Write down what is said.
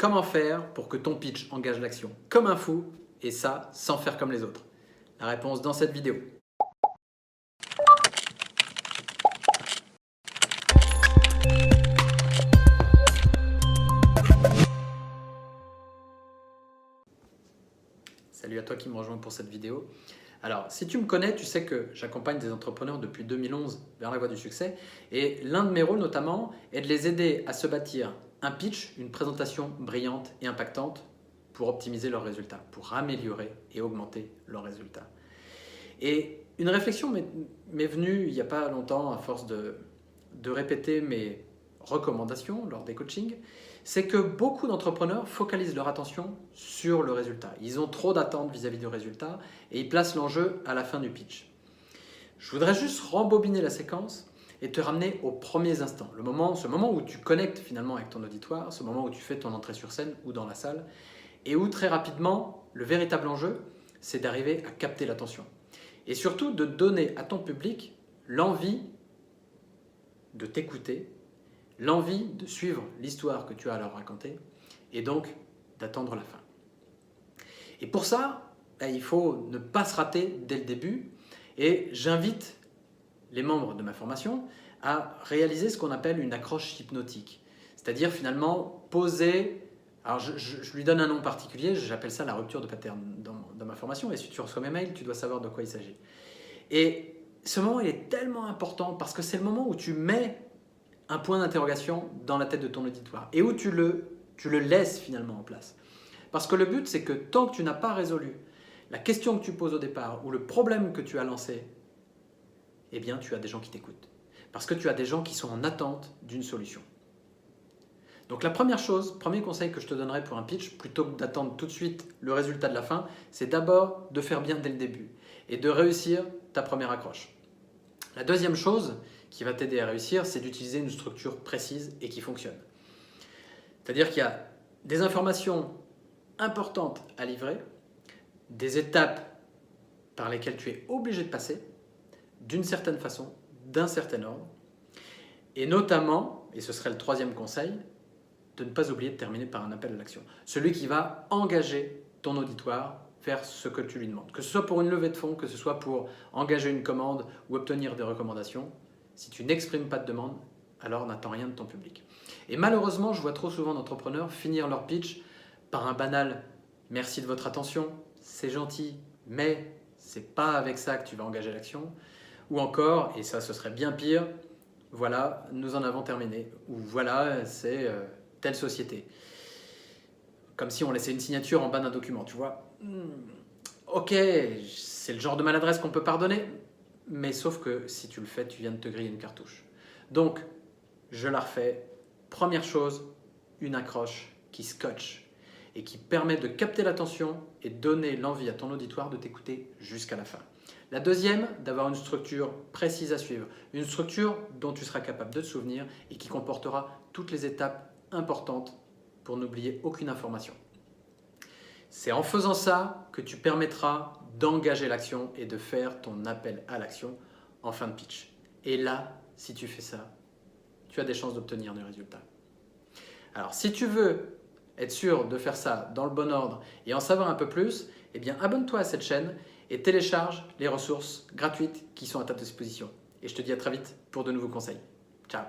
Comment faire pour que ton pitch engage l'action comme un fou et ça sans faire comme les autres? La réponse dans cette vidéo. Salut à toi qui me rejoins pour cette vidéo. Alors, si tu me connais, tu sais que j'accompagne des entrepreneurs depuis 2011 vers la voie du succès et l'un de mes rôles notamment est de les aider à se bâtir un pitch, une présentation brillante et impactante pour optimiser leurs résultats, pour améliorer et augmenter leurs résultats. Et une réflexion m'est venue il n'y a pas longtemps à force de répéter mes recommandations lors des coachings, c'est que beaucoup d'entrepreneurs focalisent leur attention sur le résultat. Ils ont trop d'attentes vis-à-vis du résultat et ils placent l'enjeu à la fin du pitch. Je voudrais juste rembobiner la séquence et te ramener aux premiers instants, ce moment où tu connectes finalement avec ton auditoire, ce moment où tu fais ton entrée sur scène ou dans la salle et où très rapidement, le véritable enjeu, c'est d'arriver à capter l'attention et surtout de donner à ton public l'envie de t'écouter, l'envie de suivre l'histoire que tu as à leur raconter et donc d'attendre la fin. Et pour ça, il faut ne pas se rater dès le début et j'invite les membres de ma formation à réaliser ce qu'on appelle une accroche hypnotique. C'est-à-dire finalement poser, alors je lui donne un nom particulier, j'appelle ça la rupture de pattern dans ma formation et si tu reçois mes mails, tu dois savoir de quoi il s'agit. Et ce moment il est tellement important parce que c'est le moment où tu mets un point d'interrogation dans la tête de ton auditoire et où tu le laisses finalement en place. Parce que le but, c'est que tant que tu n'as pas résolu la question que tu poses au départ ou le problème que tu as lancé, eh bien, tu as des gens qui t'écoutent. Parce que tu as des gens qui sont en attente d'une solution. Donc la première chose, premier conseil que je te donnerais pour un pitch, plutôt que d'attendre tout de suite le résultat de la fin, c'est d'abord de faire bien dès le début et de réussir ta première accroche. La deuxième chose qui va t'aider à réussir, c'est d'utiliser une structure précise et qui fonctionne. C'est-à-dire qu'il y a des informations importantes à livrer, des étapes par lesquelles tu es obligé de passer, d'une certaine façon, d'un certain ordre, et notamment, et ce serait le troisième conseil, de ne pas oublier de terminer par un appel à l'action. Celui qui va engager ton auditoire vers ce que tu lui demandes. Que ce soit pour une levée de fonds, que ce soit pour engager une commande ou obtenir des recommandations, si tu n'exprimes pas de demande, alors n'attends rien de ton public. Et malheureusement, je vois trop souvent d'entrepreneurs finir leur pitch par un banal « merci de votre attention, c'est gentil, mais c'est pas avec ça que tu vas engager l'action » ou encore, et ça ce serait bien pire, « voilà, nous en avons terminé » ou « voilà, c'est telle société ». Comme si on laissait une signature en bas d'un document, tu vois. Ok, c'est le genre de maladresse qu'on peut pardonner, mais sauf que si tu le fais, tu viens de te griller une cartouche. Donc, je la refais. Première chose, une accroche qui scotche et qui permet de capter l'attention et donner l'envie à ton auditoire de t'écouter jusqu'à la fin. La deuxième, d'avoir une structure précise à suivre. Une structure dont tu seras capable de te souvenir et qui comportera toutes les étapes importantes pour n'oublier aucune information. C'est en faisant ça que tu permettras d'engager l'action et de faire ton appel à l'action en fin de pitch. Et là, si tu fais ça, tu as des chances d'obtenir des résultats. Alors, si tu veux être sûr de faire ça dans le bon ordre et en savoir un peu plus, eh bien, abonne-toi à cette chaîne et télécharge les ressources gratuites qui sont à ta disposition. Et je te dis à très vite pour de nouveaux conseils. Ciao!